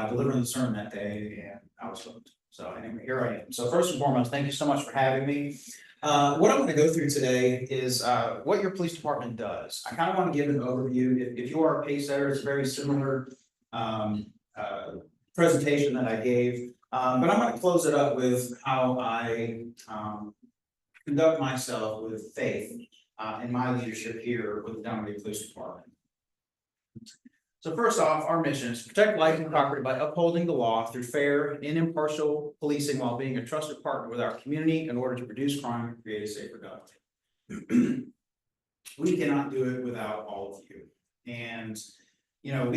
delivering the sermon that day, and I was hooked. So anyway, here I am. So first and foremost, thank you so much for having me. What I'm going to go through today is what your police department does. I kind of want to give an overview. If you are a pace setter, it's a very similar presentation that I gave, but I'm going to close it up with how I conduct myself with faith in my leadership here with the Dunwoody Police Department. So first off, our mission is to protect life and property by upholding the law through fair and impartial policing while being a trusted partner with our community in order to reduce crime and create a safer government. We cannot do it without all of you. And, you know,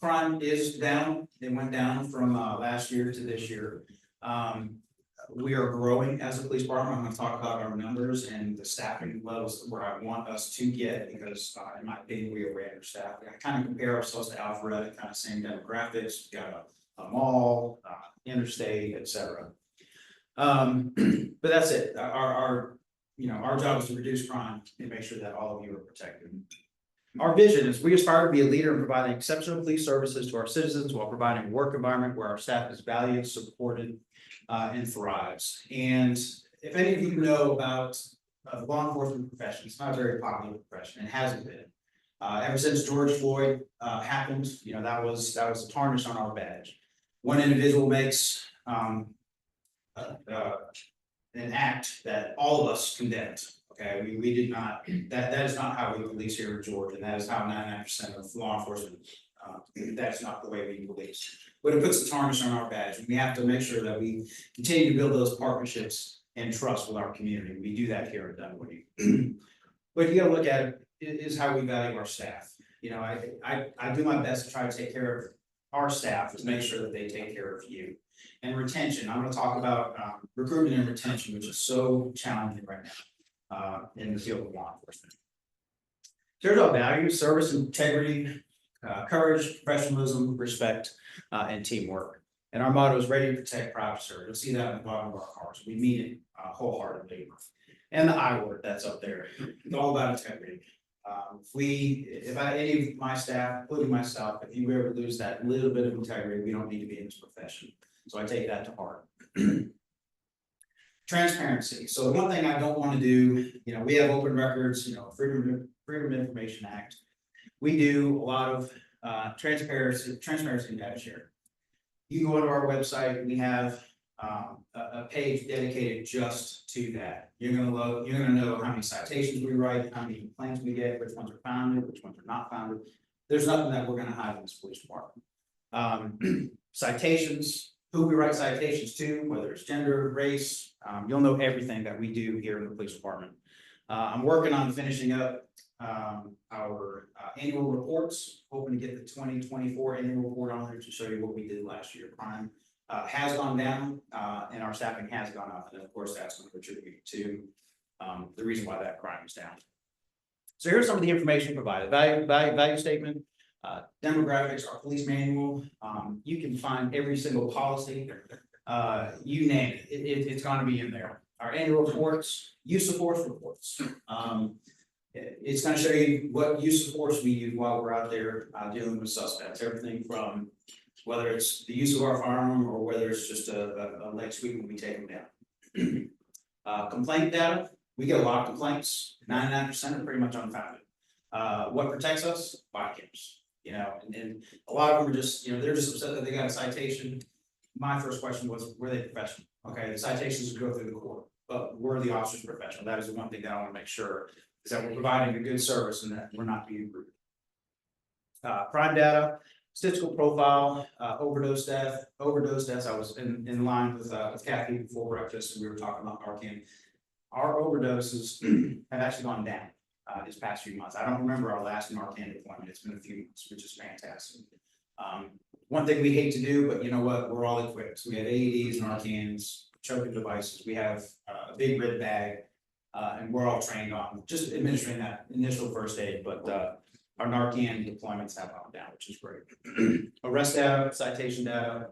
crime is down. It went down from last year to this year. We are growing as a police department. I'm going to talk about our numbers and the staffing levels where I want us to get, because in my opinion, we are way understaffed. I kind of compare ourselves to Alpharetta, kind of same demographics. We've got a mall, interstate, etc. But that's it. Our job is to reduce crime and make sure that all of you are protected. Our vision is we aspire to be a leader in providing exceptional police services to our citizens while providing a work environment where our staff is valued, supported, and thrives. And if any of you know about the law enforcement profession, it's not a very popular profession. It hasn't been. Ever since George Floyd happened, you know, that was a tarnish on our badge. One individual makes an act that all of us condemned. Okay, we did not. That is not how we police here in Georgia, and that is how 99% of law enforcement. That's not the way we police. But it puts a tarnish on our badge. We have to make sure that we continue to build those partnerships and trust with our community. We do that here at Dunwoody. But you got to look at it is how we value our staff. You know, I do my best to try to take care of our staff, to make sure that they take care of you. And retention. I'm going to talk about recruitment and retention, which is so challenging right now in the field of law enforcement. So here's our values: service, integrity, courage, professionalism, respect, and teamwork. And our motto is ready to protect, proud to serve. You'll see that on the bottom of our cars. We mean it wholeheartedly. And the I word that's up there, it's all about integrity. If any of my staff, including myself, if you ever lose that little bit of integrity, we don't need to be in this profession. So I take that to heart. Transparency. So one thing I don't want to do, you know, we have open records, you know, Freedom of Information Act. We do a lot of transparency and data sharing. You go to our website, we have a page dedicated just to that. You're gonna know how many citations we write, how many complaints we get, which ones are founded, which ones are not founded. There's nothing that we're gonna hide in this police department. Citations, who we write citations to, whether it's gender, race, you'll know everything that we do here in the police department. I'm working on finishing up our annual reports, hoping to get the 2024 annual report on there to show you what we did last year. Crime has gone down and our staffing has gone up, and of course that's going to contribute to the reason why that crime is down. So here's some of the information provided: value statement, demographics, our police manual. You can find every single policy, you name it, it's going to be in there. Our annual reports, use of force reports. It's going to show you what use of force we use while we're out there dealing with suspects. Everything from whether it's the use of our firearm or whether it's just a leg sweep when we take them down. Complaint data, we get a lot of complaints. 99% are pretty much unfounded. What protects us? Body cams. You know, and a lot of them are just, you know, they're just upset that they got a citation. My first question was, were they professional? Okay, the citations would go through the court, but were the officers professional? That is the one thing that I want to make sure, is that we're providing a good service and that we're not being rude. Crime data, statistical profile, overdose deaths. I was in line with Kathy before breakfast, and we were talking about Narcan. Our overdoses have actually gone down these past few months. I don't remember our last Narcan deployment. It's been a few months, which is fantastic. One thing we hate to do, but you know what, we're all equipped. So we have AEDs, Narcans, choking devices. We have a big red bag, and we're all trained on just administering that initial first aid. But our Narcan deployments have gone down, which is great. Arrest data, citation data,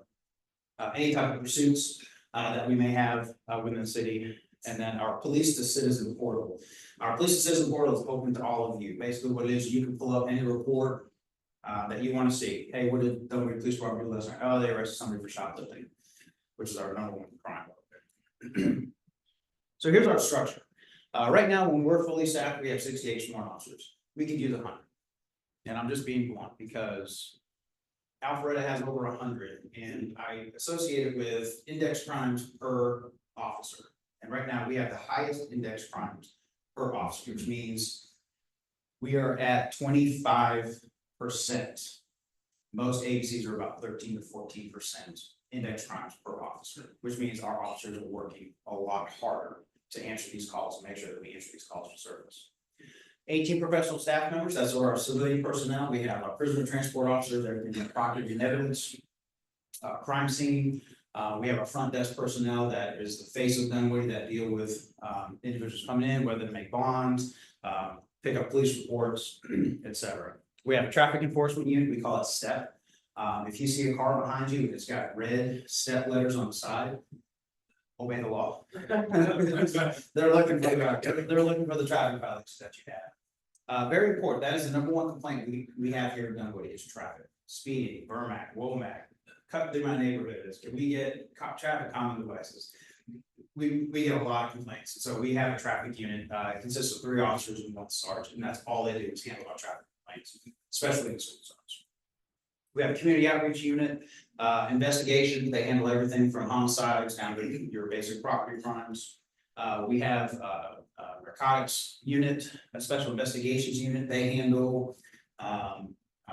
any type of pursuits that we may have within the city, and then our police to citizen portal. Our police to citizen portal is open to all of you. Basically, what it is, you can pull up any report that you want to see. Hey, what did Dunwoody Police Department do last night? Oh, they arrested somebody for shoplifting, which is our number one crime. So here's our structure. Right now, when we're fully staffed, we have 68 sworn officers. We could use 100. And I'm just being blunt because Alpharetta has over 100, and I associate it with index crimes per officer. And right now, we have the highest index crimes per officer, which means we are at 25%. Most agencies are about 13 to 14% index crimes per officer, which means our officers are working a lot harder to answer these calls and make sure that we answer these calls for service. 18 professional staff members, that's our civilian personnel. We have our prisoner transport officers, everything in property and evidence, crime scene. We have our front desk personnel that is the face of Dunwoody that deal with individuals coming in, whether to make bonds, pick up police reports, etc. We have a traffic enforcement unit, we call it STEP. If you see a car behind you, it's got red STEP letters on the side, obey the law. They're looking for the traffic violations that you have. Very important, that is the number one complaint we have here in Dunwoody is traffic, speeding, Burmac, Womack, cut through my neighborhoods. Can we get traffic calming devices? We get a lot of complaints. So we have a traffic unit, it consists of 3 officers and 1 sergeant, and that's all they do is handle our traffic complaints, especially in the school zones. We have a community outreach unit, investigation, they handle everything from homicides down to your basic property crimes. We have a narcotics unit, a special investigations unit, they handle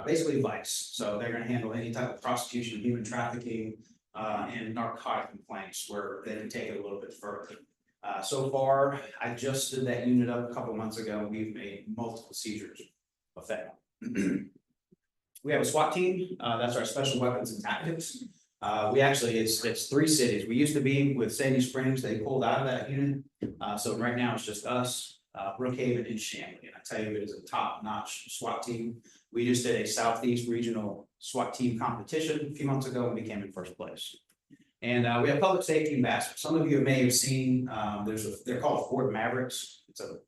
basically vice. So they're going to handle any type of prostitution, human trafficking, and narcotic complaints where they can take it a little bit further. So far, I just stood that unit up a couple months ago. We've made multiple seizures effective. We have a SWAT team. That's our special weapons and tactics. We actually, it's 3 cities. We used to be with Sandy Springs. They pulled out of that unit. So right now it's just us, Brookhaven, and Shanley. And I tell you, it is a top-notch SWAT team. We just did a Southeast Regional SWAT team competition a few months ago and we came in first place. And we have public safety ambassadors. Some of you may have seen, they're called Ford Mavericks. It's a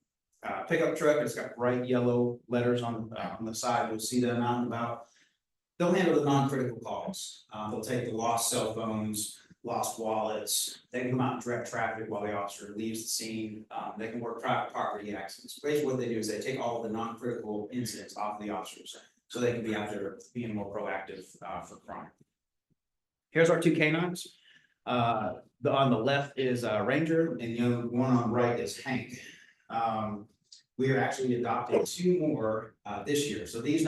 pickup truck. It's got bright yellow letters on the side. You'll see them out and about. They'll handle the non-critical calls. They'll take the lost cell phones, lost wallets. They can come out and direct traffic while the officer leaves the scene. They can work private property accidents. Basically what they do is they take all of the non-critical incidents off of the officers so they can be out there being more proactive for crime. Here's our 2 canines. On the left is Ranger and the other one on the right is Hank. We are actually adopting 2 more this year. So these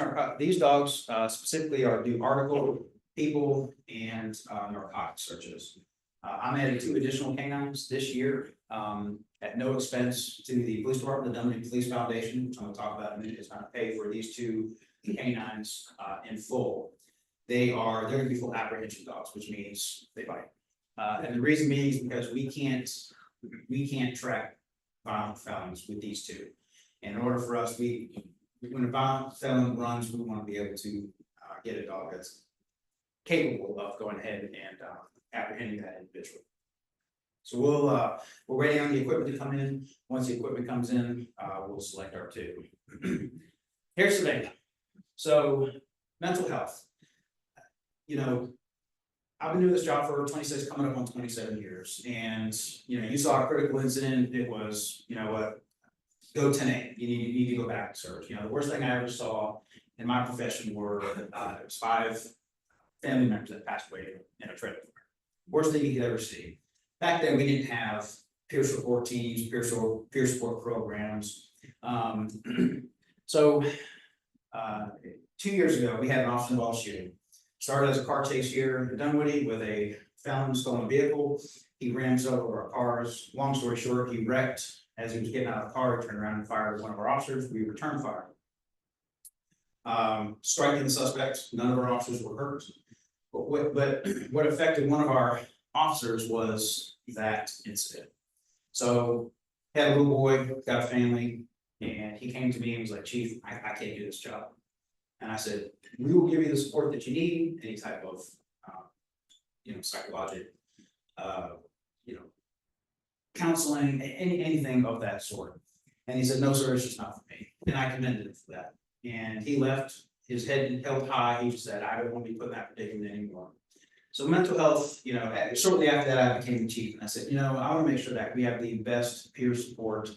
dogs specifically do article, people, and narcotic searches. I'm adding 2 additional canines this year at no expense to the police department. The Dunwoody Police Foundation, which I'm going to talk about in a minute, is going to pay for these 2 canines in full. They're going to be full apprehension dogs, which means they bite. And the reason being is because we can't track violent felons with these 2. And in order for us, when a violent felon runs, we want to be able to get a dog that's capable of going ahead and apprehending that individual. So we're waiting on the equipment to come in. Once the equipment comes in, we'll select our 2. Here's the thing. So mental health. I've been doing this job for 26, coming up on 27 years. And, you saw a critical incident. It was, what, go 10-8. You need to go back and search. The worst thing I ever saw in my profession were it was 5 family members that passed away in a trailer fire. Worst thing you could ever see. Back then, we didn't have peer support teams, peer support programs. So 2 years ago, we had an officer involved shooting. Started as a car chase here in Dunwoody with a felon stolen vehicle. He rams over our cars. Long story short, he wrecked as he was getting out of the car. He turned around and fired at one of our officers. We returned fire. Striking the suspect. None of our officers were hurt. But what affected one of our officers was that incident. So had a little boy, got a family, and he came to me and was like, "Chief, I can't do this job." And I said, "We will give you the support that you need, any type of, psychological, counseling, anything of that sort." And he said, "No, sir, it's just not for me." And I commended him for that. And he left his head held high. He just said, I don't want to be put in that predicament anymore. So mental health, shortly after that, I became the chief, and I said, I want to make sure that we have the best peer support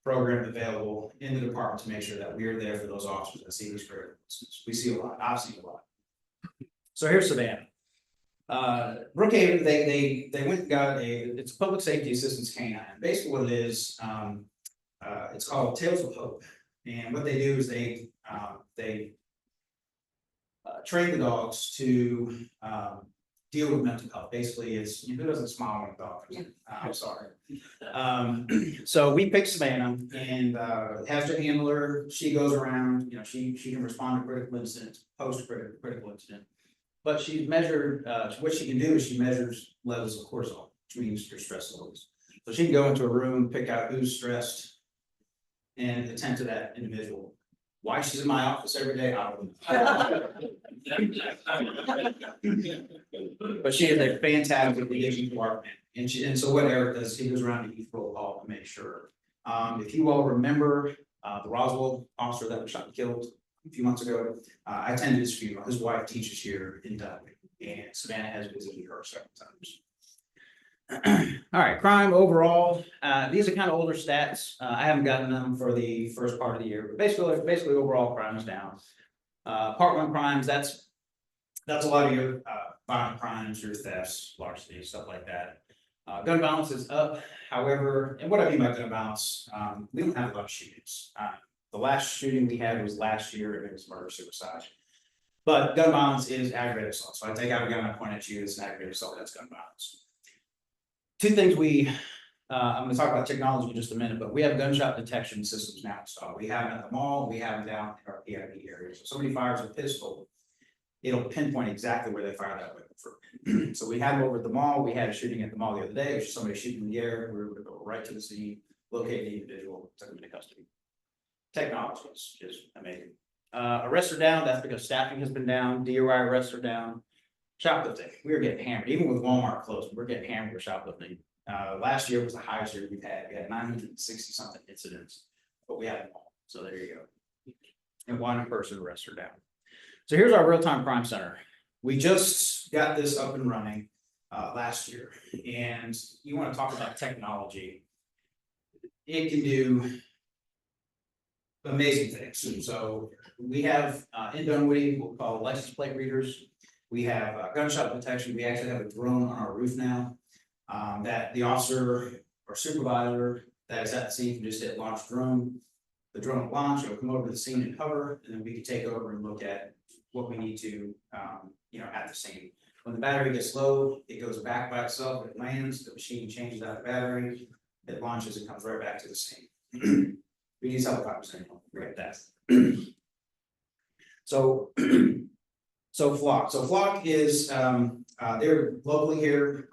program available in the department to make sure that we're there for those officers that see these critical incidents. We see a lot. I've seen a lot. So here's Savannah. Brookhaven, they went and got it's a public safety assistance canine. Basically what it is, it's called Tales of Hope. And what they do is they train the dogs to deal with mental health. Basically, it's who doesn't smile when a dog comes in? I'm sorry. So we picked Savannah and has her handler. She goes around. She can respond to critical incidents, post critical incident. But she's measured. What she can do is she measures levels of cortisol, which means your stress levels. So she can go into a room, pick out who's stressed, and attend to that individual. Why she's in my office every day, I don't know. But she is a fantastic liaison partner. And so what Eric does, he goes around to each roll call to make sure. If you all remember the Roswell officer that was shot and killed a few months ago, I attended his funeral. His wife teaches here in Dunwoody, and Savannah has visited her several times. All right, crime overall. These are kind of older stats. I haven't gotten them for the first part of the year, but basically overall crime is down. Part one crimes, that's a lot of your violent crimes, your thefts, larceny, stuff like that. Gun violence is up. However, and what I mean by gun violence, we don't have a lot of shootings. The last shooting we had was last year, and it was murder-suicide. But gun violence is aggravated assault. So I take out a gun, I point at you, it's an aggravated assault, that's gun violence. Two things I'm going to talk about technology in just a minute, but we have gunshot detection systems now installed. We have them at the mall, we have them down in our PID areas. So somebody fires a pistol, it'll pinpoint exactly where they fire that weapon from. So we have them over at the mall. We had a shooting at the mall the other day. It was somebody shooting in the air. We were able to go right to the scene, locate the individual, took them into custody. Technology is amazing. Arrests are down. That's because staffing has been down. DUI arrests are down. Shoplifting, we were getting hammered. Even with Walmart closed, we're getting hammered with shoplifting. Last year was the highest year we've had. We had 960 something incidents, but we had them all. So there you go. And one person arrests are down. So here's our real-time crime center. We just got this up and running last year. And you want to talk about technology. It can do amazing things. So we have in Dunwoody what we call license plate readers. We have gunshot detection. We actually have a drone on our roof now that the officer or supervisor that is at the scene can just hit launch drone. The drone will launch, it'll come over to the scene and hover, and then we can take over and look at what we need to, at the scene. When the battery gets low, it goes back by itself, it lands, the machine changes out the battery, it launches, it comes right back to the scene. We use helicopters anymore, forget that. So Flock is, they're locally here.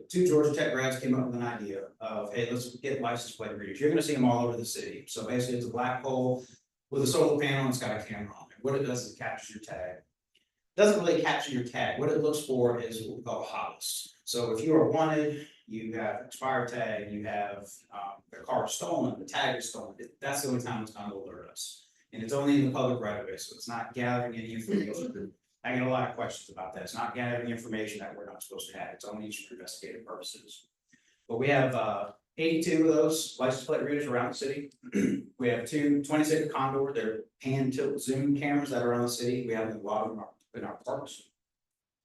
Two Georgia Tech grads came up with an idea of, hey, let's get license plate readers. You're going to see them all over the city. So basically, it's a black pole with a solar panel and it's got a camera on it. What it does is it captures your tag. It doesn't really capture your tag. What it looks for is what we call a hot list. So if you are wanted, you have expired tag, you have the car stolen, the tag is stolen. That's the only time it's going to alert us. And it's only in the public right of way, so it's not gathering any information. I get a lot of questions about that. It's not gathering information that we're not supposed to have. It's only used for investigative purposes. But we have 82 of those license plate readers around the city. We have 26 Condor. They're pan tilt zoom cameras that are around the city. We have a lot of them in our parks.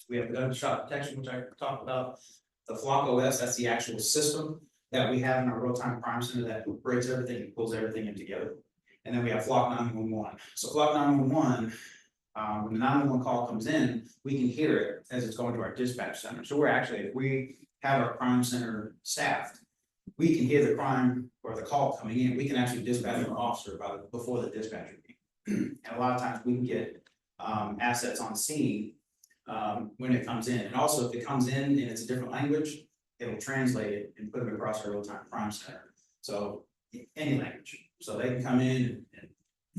We have gunshot detection, which I talked about. The Flock OS, that's the actual system that we have in our real-time crime center that breaks everything and pulls everything in together. And then we have Flock 911. So Flock 911. When the 911 call comes in, we can hear it as it's going to our dispatch center. So we're actually, if we have our crime center staffed, we can hear the crime or the call coming in. We can actually dispatch an officer before the dispatcher. And a lot of times we can get assets on scene when it comes in. And also if it comes in and it's a different language, it'll translate it and put it across our real-time crime center. So any language. So they can come in and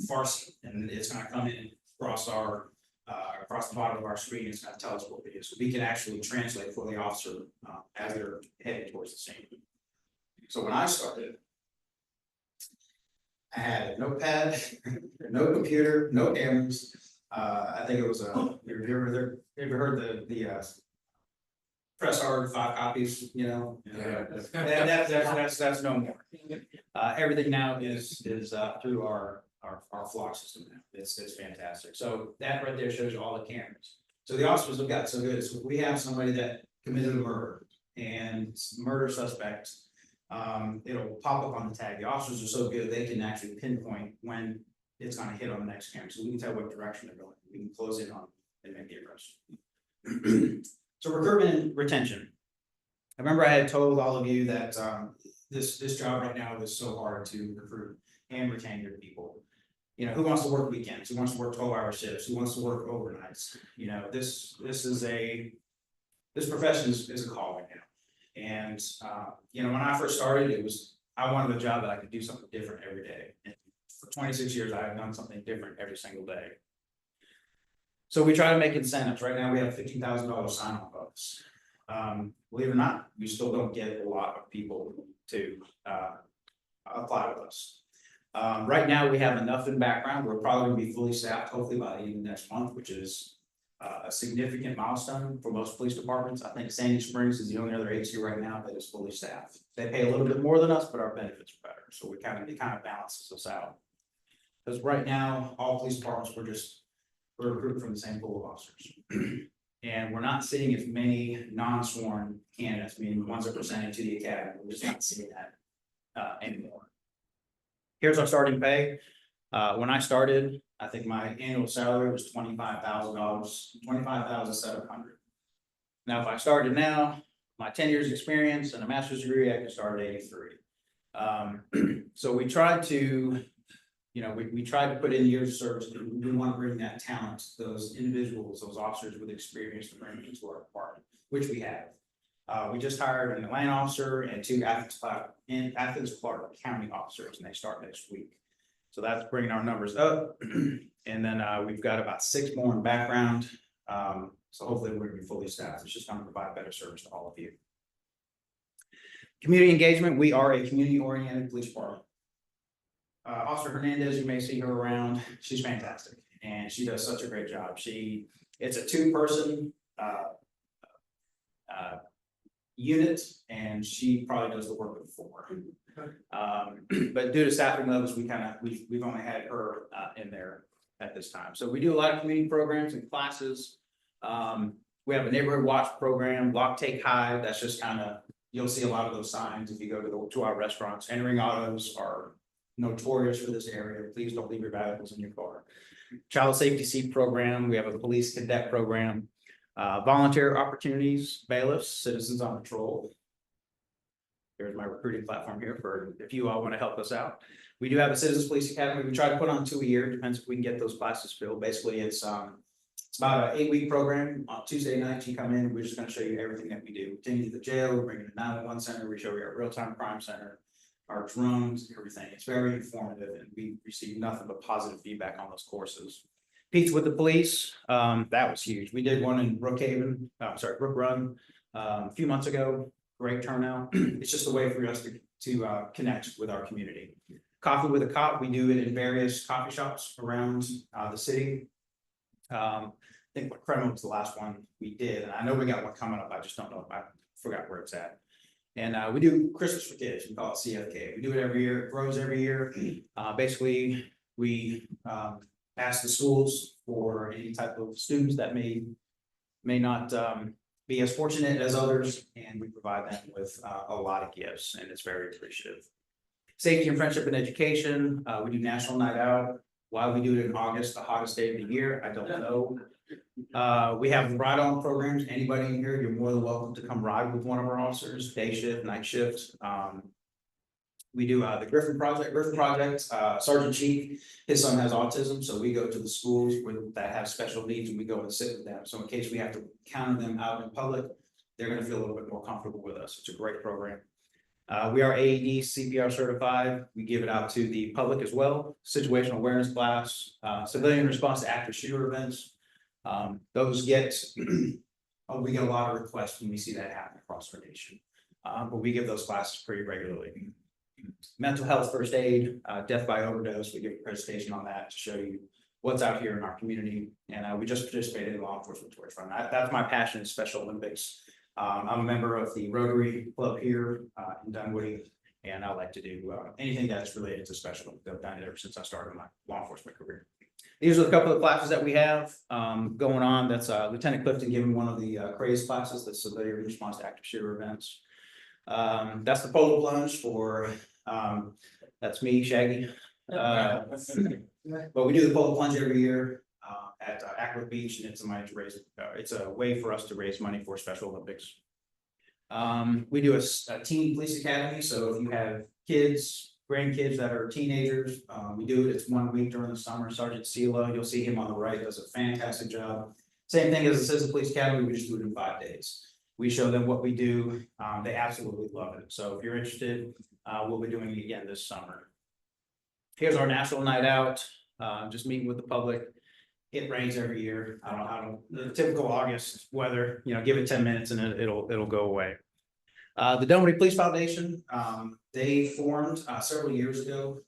Farsi, and it's going to come in across the bottom of our screen. It's going to tell us what it is. So we can actually translate for the officer as they're heading towards the scene. So when I started, I had a notepad, no computer, no cameras. I think it was have you ever heard the press hard 5 copies, you know? Yeah. That's no more. Everything now is through our flock system now. It's fantastic. So that right there shows you all the cameras. So the officers have got so good. So if we have somebody that committed a murder and murder suspect, it'll pop up on the tag. The officers are so good, they can actually pinpoint when it's gonna hit on the next camera. So we can tell what direction they're going. We can close in on and make the arrest. So recruitment and retention. I remember I had told all of you that this job right now is so hard to recruit and retain your people. You know, who wants to work weekends? Who wants to work 12-hour shifts? Who wants to work overnights? You know, this profession is a calling now. And you know, when I first started, I wanted a job that I could do something different every day. And for 26 years, I have done something different every single day. So we try to make incentives. Right now, we have $15,000 sign-on bonus. Believe it or not, we still don't get a lot of people to apply with us. Right now, we have enough in background. We're probably going to be fully staffed, hopefully by the end of next month, which is a significant milestone for most police departments. I think Sandy Springs is the only other agency right now that is fully staffed. They pay a little bit more than us, but our benefits are better. So it kind of balances us out. Because right now, all police departments we're recruiting from the same pool of officers. And we're not seeing as many non-sworn candidates, meaning the ones that are presented to the academy. We're just not seeing that anymore. Here's our starting pay. When I started, I think my annual salary was $25,000, $25,700. Now, if I started now, my 10 years experience and a master's degree, I can start at 83. So we tried to, you know, we tried to put in years of service. We want to bring that talent, those individuals, those officers with experience to bring into our department, which we have. We just hired an Atlanta officer and 2 Athens Clark County officers, and they start next week. So that's bringing our numbers up. And then we've got about 6 more in background. So hopefully we're going to be fully staffed. It's just going to provide better service to all of you. Community engagement. We are a community-oriented police department. Officer Hernandez, you may see her around. She's fantastic, and she does such a great job. It's a 2-person unit, and she probably does the work of 4. But due to staffing levels, we've only had her in there at this time. So we do a lot of community programs and classes. We have a neighborhood watch program, Lock Take Hive. That's just you'll see a lot of those signs if you go to our restaurants. Entering autos are notorious for this area. Please don't leave your valuables in your car. Child safety seat program. We have a police cadet program. Volunteer opportunities, bailiffs, citizens on patrol. There's my recruiting platform here for if you all want to help us out. We do have a Citizens Police Academy. We try to put on 2 a year. Depends if we can get those classes filled. Basically, it's about an 8-week program. On Tuesday nights, you come in. We're just going to show you everything that we do. We take you to the jail. We bring you to the 911 center. We show you our real-time crime center, our drones, everything. It's very informative, and we receive nothing but positive feedback on those courses. Pizza with the Police, that was huge. We did one in Brook Run, a few months ago. Great turnout. It's just a way for us to connect with our community. Coffee with a Cop, we do it in various coffee shops around the city. I think Cremo was the last one we did, and I know we got one coming up. I just don't know if I forgot where it's at. And we do Christmas for Kids. We call it CFK. We do it every year. It grows every year. Basically, we ask the schools for any type of students that may not be as fortunate as others, and we provide them with a lot of gifts, and it's very appreciative. Safety and Friendship and Education. We do National Night Out. Why we do it in August, the hottest day of the year, I don't know. We have ride-on programs. Anybody in here, you're more than welcome to come ride with one of our officers, day shift, night shift. We do the Griffin Project. Sergeant Chief, his son has autism, so we go to the schools that have special needs, and we go and sit with them. So in case we have to counter them out in public, they're going to feel a little bit more comfortable with us. It's a great program. We are AED CPR certified. We give it out to the public as well. Situational awareness class, civilian response to active shooter events. Those get, we get a lot of requests when we see that happen across our nation. But we give those classes pretty regularly. Mental health first aid, death by overdose. We give a presentation on that to show you what's out here in our community. And we just participated in Law Enforcement Torch Run. That's my passion, is Special Olympics. I'm a member of the Rotary Club here in Dunwoody, and I like to do anything that's related to special Olympics. I've done it ever since I started my law enforcement career. These are a couple of classes that we have going on. That's Lieutenant Clifton giving one of the craze classes, that's civilian response to active shooter events. That's the pole plunge for, that's me, Shaggy. But we do the pole plunge every year at Ackworth Beach, and it's a money to raise. It's a way for us to raise money for Special Olympics. We do a teen police academy. So if you have kids, grandkids that are teenagers, we do it. It's 1 week during the summer. Sergeant Sela, you'll see him on the right, does a fantastic job. Same thing as the Citizen Police Academy. We just do it in 5 days. We show them what we do. They absolutely love it. So if you're interested, we'll be doing it again this summer. Here's our national night out, just meeting with the public. It rains every year. I don't, the typical August weather, give it 10 minutes and it'll go away. The Dunwoody Police Foundation, they formed several years ago.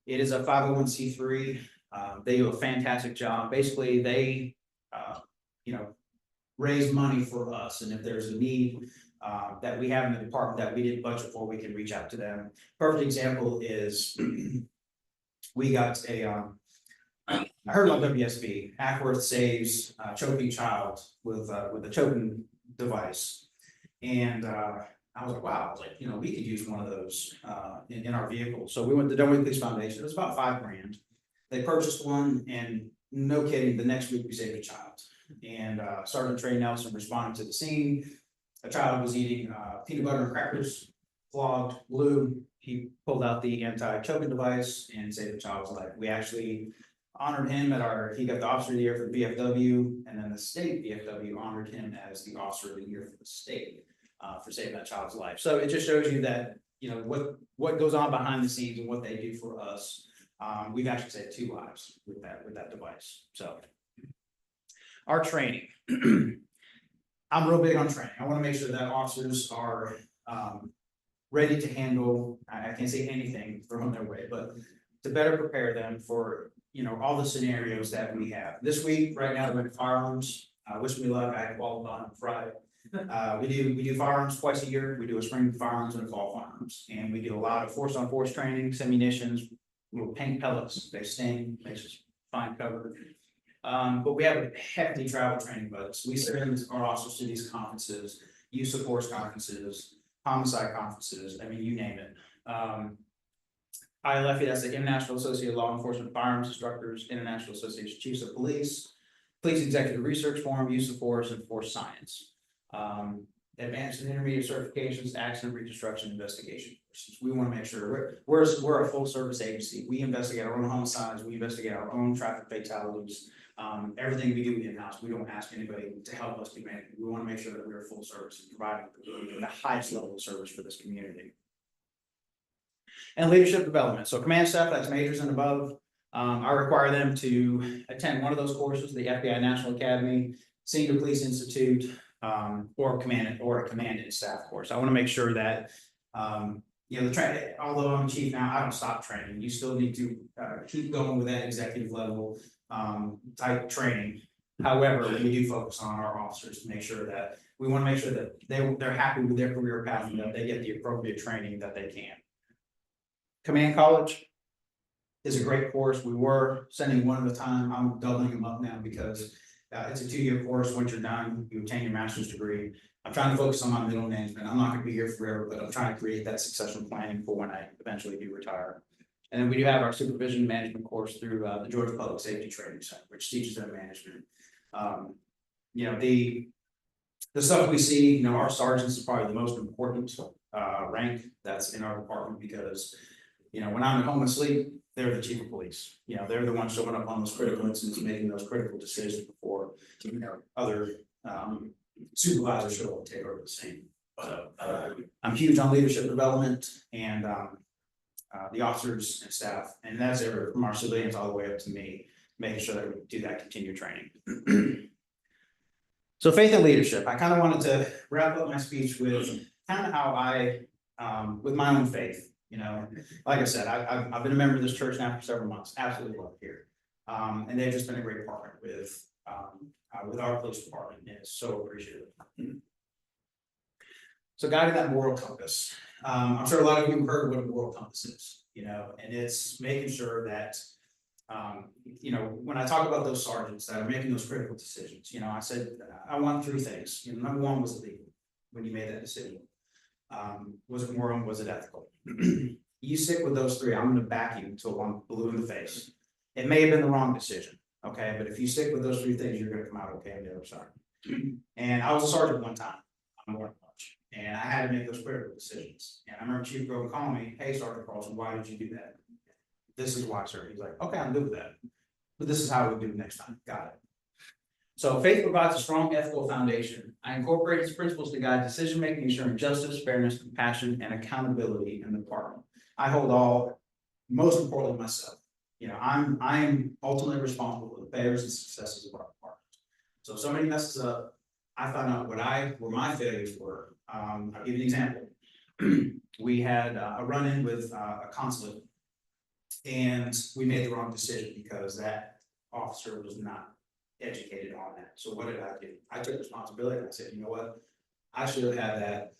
It is a 501c3. They do a fantastic job. Basically, they, raise money for us. And if there's a need that we have in the department that we didn't budget for, we can reach out to them. Perfect example is we got I heard on WSB, Ackworth saves a choking child with a choking device. And I was like, wow, we could use one of those in our vehicle. So we went to the Dunwoody Police Foundation. It was about $5 grand. They purchased one, and no kidding, the next week we saved a child. And Sergeant Trey Nelson responded to the scene. A child was eating peanut butter and crackers, clogged, blue. He pulled out the anti-choking device and saved the child's life. We actually honored him at he got the Officer of the Year for the BFW, and then the state BFW honored him as the Officer of the Year for the state for saving that child's life. So it just shows you that, what goes on behind the scenes and what they do for us. We've actually saved 2 lives with that device. So our training. I'm real big on training. I want to make sure that officers are ready to handle, I can't say anything thrown their way, but to better prepare them for all the scenarios that we have. This week, right now, we're in firearms. Wish me luck. I qualified on Friday. We do firearms twice a year. We do a spring firearms and a fall firearms, and we do a lot of force-on-force training, ammunitions, little paint pellets. They sting, makes us find cover. But we have a hefty travel training budget. We send our officers to these conferences, use of force conferences, homicide conferences. I mean, you name it. ILFE, that's the International Association of Law Enforcement Firearms Instructors, International Association of Chiefs of Police, Police Executive Research Forum, Use of Force, and Force Science. Advanced and intermediate certifications, accident reconstruction, investigation courses. We want to make sure we're a full service agency. We investigate our own homicides. We investigate our own traffic fatalities. Everything we do in-house. We don't ask anybody to help us do anything. We want to make sure that we're full service and providing the highest level of service for this community. And leadership development. So command staff, that's majors and above. I require them to attend one of those courses, the FBI National Academy, Senior Police Institute, or a command and staff course. I want to make sure that although I'm chief now, I don't stop training. You still need to keep going with that executive level type training. However, we do focus on our officers to make sure that we want to make sure that they're happy with their career path and that they get the appropriate training that they can. Command College is a great course. We were sending one at a time. I'm doubling them up now because it's a 2-year course. Once you're done, you obtain your master's degree. I'm trying to focus on my middle management. I'm not going to be here forever, but I'm trying to create that succession planning for when I eventually do retire. And then we do have our supervision management course through the Georgia Public Safety Training Center, which teaches them management. The stuff we see, our sergeants is probably the most important rank that's in our department because, when I'm at home asleep, they're the chief of police. They're the ones showing up on those critical incidents, making those critical decisions before, other supervisors show up and take over the scene. So I'm huge on leadership development and the officers and staff, and that's everywhere from our civilians all the way up to me, making sure that we do that continued training. So faith and leadership. I kind of wanted to wrap up my speech with kind of how I, with my own faith, like I said, I've been a member of this church now for several months. Absolutely love it here. And they've just been a great partner with our police department, and it's so appreciative. So guiding that moral compass, I'm sure a lot of you have heard what a moral compass is, and it's making sure that, when I talk about those sergeants that are making those critical decisions, I said, I want three things. Number one was legal when you made that decision. Was it moral? Was it ethical? You stick with those three, I'm going to back you until I'm blue in the face. It may have been the wrong decision, okay? But if you stick with those three things, you're going to come out okay on the other side. And I was a sergeant one time, more than much, and I had to make those critical decisions. And I remember Chief Grogan calling me, "Hey, Sergeant Carlson, why did you do that?" "This is why, sir." He's like, "Okay, I'm good with that, but this is how we do it next time." Got it. So faith provides a strong ethical foundation. I incorporate its principles to guide decision-making, ensuring justice, fairness, compassion, and accountability in the department. I hold all, most importantly, myself. I am ultimately responsible for the failures and successes of our department. So if somebody messes up, I found out where my failures were. I'll give you an example. We had a run-in with a consulate, and we made the wrong decision because that officer was not educated on that. So what did I do? I took responsibility and I said, you know what? I should have had that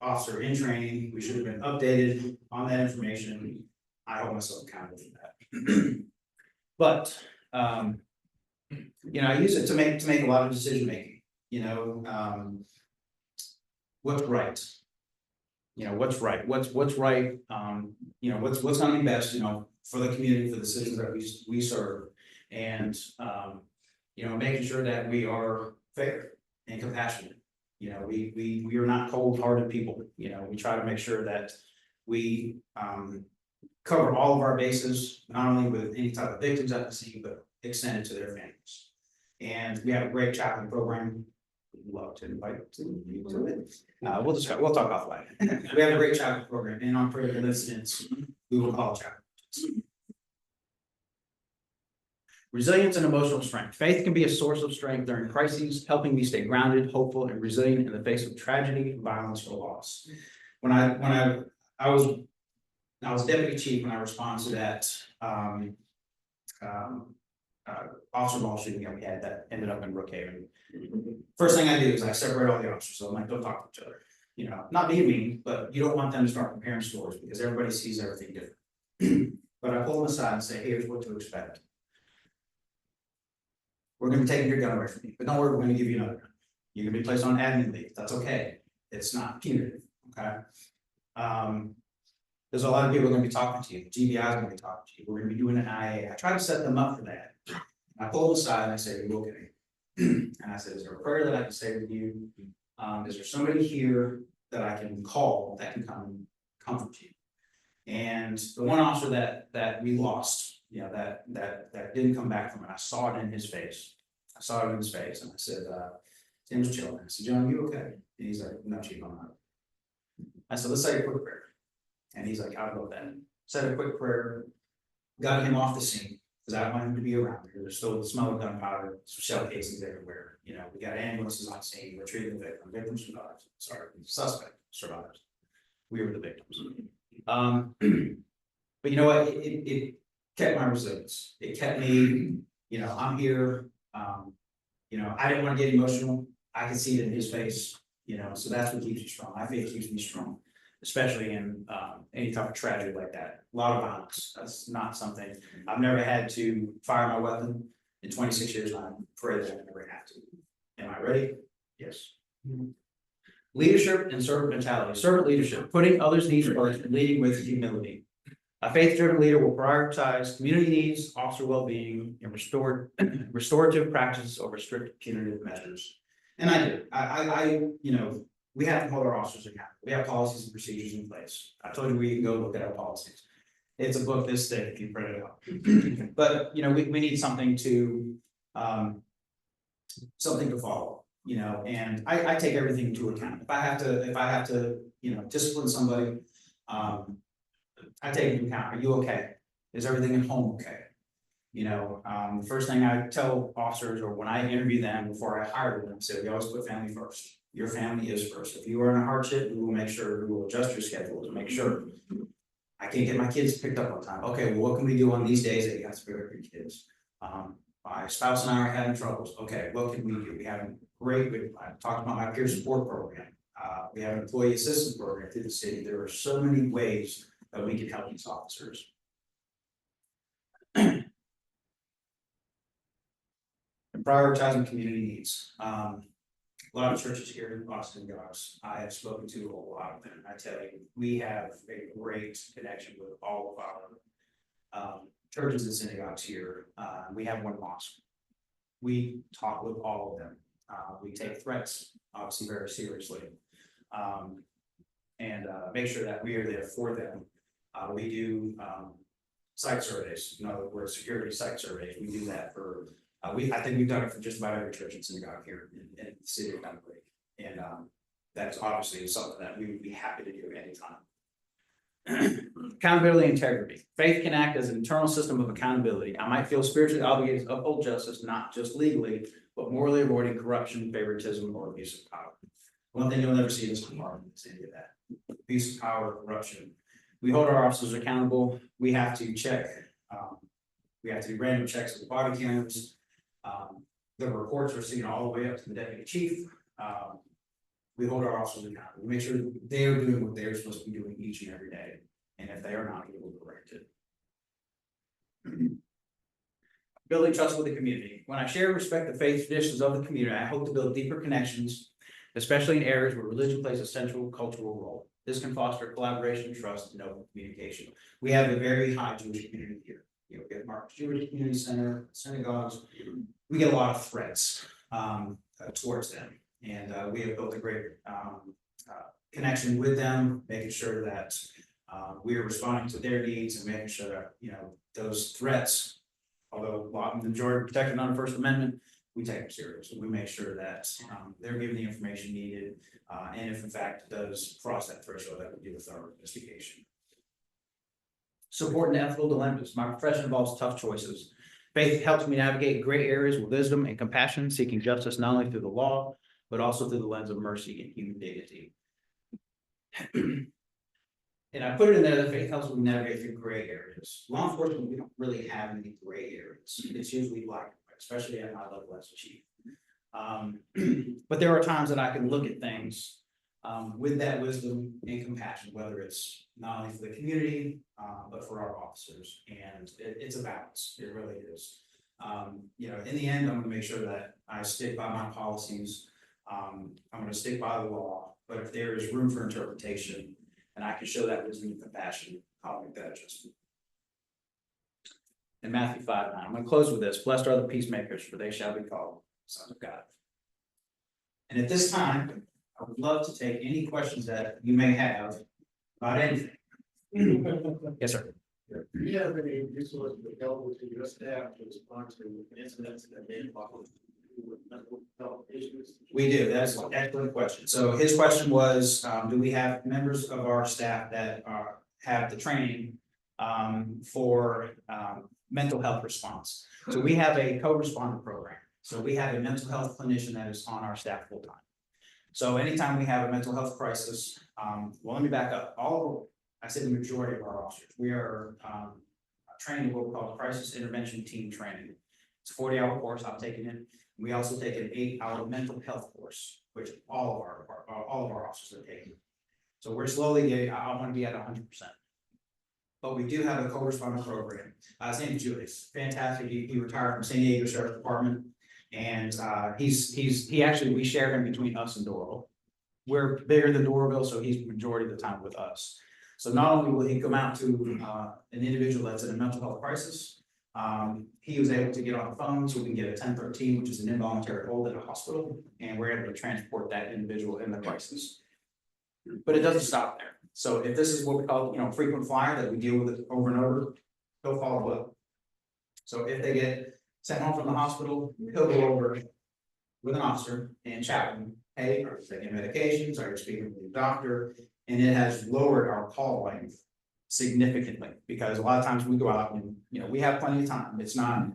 officer in training. We should have been updated on that information. I hold myself accountable for that. But I use it to make a lot of decision making. What's right? What's right? What's right? What's going to be best? For the community, for the citizens that we serve, and making sure that we are fair and compassionate. We are not cold-hearted people. We try to make sure that we cover all of our bases, not only with any type of victims at the scene, but extended to their families. And we have a great chaplain program. We'd love to invite you to it. We'll talk offline. We have a great chaplain program, and on critical incidents, we will call chaplains. Resilience and emotional strength. Faith can be a source of strength during crises, helping me stay grounded, hopeful, and resilient in the face of tragedy, violence, or loss. When I was deputy chief when I responded to that officer ball shooting that we had that ended up in Brookhaven. First thing I do is I separate all the officers. So I'm like, don't talk to each other. Not being mean, but you don't want them to start comparing stories because everybody sees everything different. But I pull them aside and say, here's what to expect. We're going to be taking your gun away from you, but don't worry, we're going to give you another gun. You're going to be placed on admin leave. That's okay. It's not punitive. Okay. There's a lot of people going to be talking to you. The GBI is going to be talking to you. We're going to be doing an IA. I try to set them up for that. I pull them aside and I say, "Are you okay?" And I said, "Is there a prayer that I can say with you? Is there somebody here that I can call that can come and comfort you?" And the one officer that we lost, that didn't come back from it, I saw it in his face. And I said, his name was Joe. I said, "John, are you okay?" And he's like, "No, Chief, I'm not." I said, "Let's say a quick prayer." And he's like, "How about that?" Said a quick prayer, got him off the scene because I don't want him to be around here. There's still the smell of gunpowder, shell casings everywhere. We got ambulances on scene. We're treating the victim. Victim survives. Sorry, suspect survives. We were the victims. But you know what? It kept my resilience. It kept me. I'm here. I didn't want to get emotional. I could see it in his face. So that's what keeps me strong. My faith keeps me strong, especially in any type of tragedy like that. A lot of violence. That's not something I've never had to fire my weapon in 26 years. I'm afraid that I never have to. Am I ready? Yes. Leadership and servant mentality. Servant leadership, putting others' needs first and leading with humility. A faith-driven leader will prioritize community needs, officer well-being, and restorative practices over strict punitive measures. And I do. We have to hold our officers accountable. We have policies and procedures in place. I told you we can go look at our policies. It's a book this thick if you print it out. But we need something to follow. And I take everything into account. If I have to discipline somebody, I take into account. Are you okay? Is everything at home okay? The first thing I tell officers, or when I interview them before I hire them, I say, we always put family first. Your family is first. If you are in a hardship, we will make sure, we will adjust your schedule to make sure. I can't get my kids picked up on time. Okay, well, what can we do on these days that you have to pick up your kids? My spouse and I are having troubles. Okay, what can we do? We have a great, I talked about my peer support program. We have an employee assistance program through the city. There are so many ways that we can help these officers. And prioritizing community needs. A lot of churches here in Boston, guys, I have spoken to a lot of them. I tell you, we have a great connection with all of our churches and synagogues here. We have one mosque. We talk with all of them. We take threats obviously very seriously. And make sure that we are there for them. We do site surveys, in other words, security site surveys. We do that for, I think we've done it for just about every church and synagogue here in the city of Dunwoody. And that's obviously something that we would be happy to do anytime. Accountability and integrity. Faith can act as an internal system of accountability. I might feel spiritually obligated to uphold justice, not just legally, but morally avoiding corruption, favoritism, or abuse of power. One thing you'll never see in this department is any of that. Abuse of power, corruption. We hold our officers accountable. We have to check. We have to do random checks with body cameras. The reports are seen all the way up to the deputy chief. We hold our officers accountable. We make sure they are doing what they're supposed to be doing each and every day. And if they are not, we will correct it. Building trust with the community. When I share and respect the faith traditions of the community, I hope to build deeper connections, especially in areas where religion plays a central cultural role. This can foster collaboration, trust, and open communication. We have a very high Jewish community here. You know, we have Marcus Jewish Community Center, synagogues. We get a lot of threats towards them. And we have built a great connection with them, making sure that we are responding to their needs and making sure that, you know, those threats, although the majority are protected under First Amendment, we take them seriously. We make sure that they're given the information needed. And if in fact it does cross that threshold, that we do a thorough investigation. Support and ethical dilemmas. My profession involves tough choices. Faith helps me navigate gray areas with wisdom and compassion, seeking justice not only through the law, but also through the lens of mercy and human dignity. And I put it in there that faith helps me navigate through gray areas. Law enforcement, we don't really have any gray areas. It's usually black and white, especially at my level as a chief. But there are times that I can look at things with that wisdom and compassion, whether it's not only for the community, but for our officers. And it's a balance. It really is. You know, in the end, I'm going to make sure that I stick by my policies. I'm going to stick by the law. But if there is room for interpretation, and I can show that wisdom and compassion, I'll make that adjustment. In Matthew 5:9, I'm going to close with this. Blessed are the peacemakers, for they shall be called sons of God. And at this time, I would love to take any questions that you may have about anything. Yes, sir. Do you have any resources available to your staff to respond to incidents that may involve mental health issues? We do. That's an excellent question. So his question was, do we have members of our staff that have the training for mental health response? So we have a co-responder program. So we have a mental health clinician that is on our staff full time. So anytime we have a mental health crisis, well, let me back up. I said the majority of our officers, we are trained in what we call crisis intervention team training. It's a 40-hour course. I've taken it. We also take an 8-hour mental health course, which all of our officers are taking. So we're slowly getting, I want to be at 100%. But we do have a co-responder program. His name is Julius. Fantastic. He retired from San Diego Sheriff's Department. And he actually, we share him between us and Doraville. We're bigger than Doraville, so he's the majority of the time with us. So not only will he come out to an individual that's in a mental health crisis, he was able to get on the phone so we can get a 1013, which is an involuntary hold at a hospital, and we're able to transport that individual in the crisis. But it doesn't stop there. So if this is what we call, you know, frequent flyer that we deal with it over and over, he'll follow up. So if they get sent home from the hospital, he'll go over with an officer and chat with them. Hey, are you taking medications? Are you speaking with your doctor? And it has lowered our call length significantly because a lot of times we go out and, you know, we have plenty of time. It's not,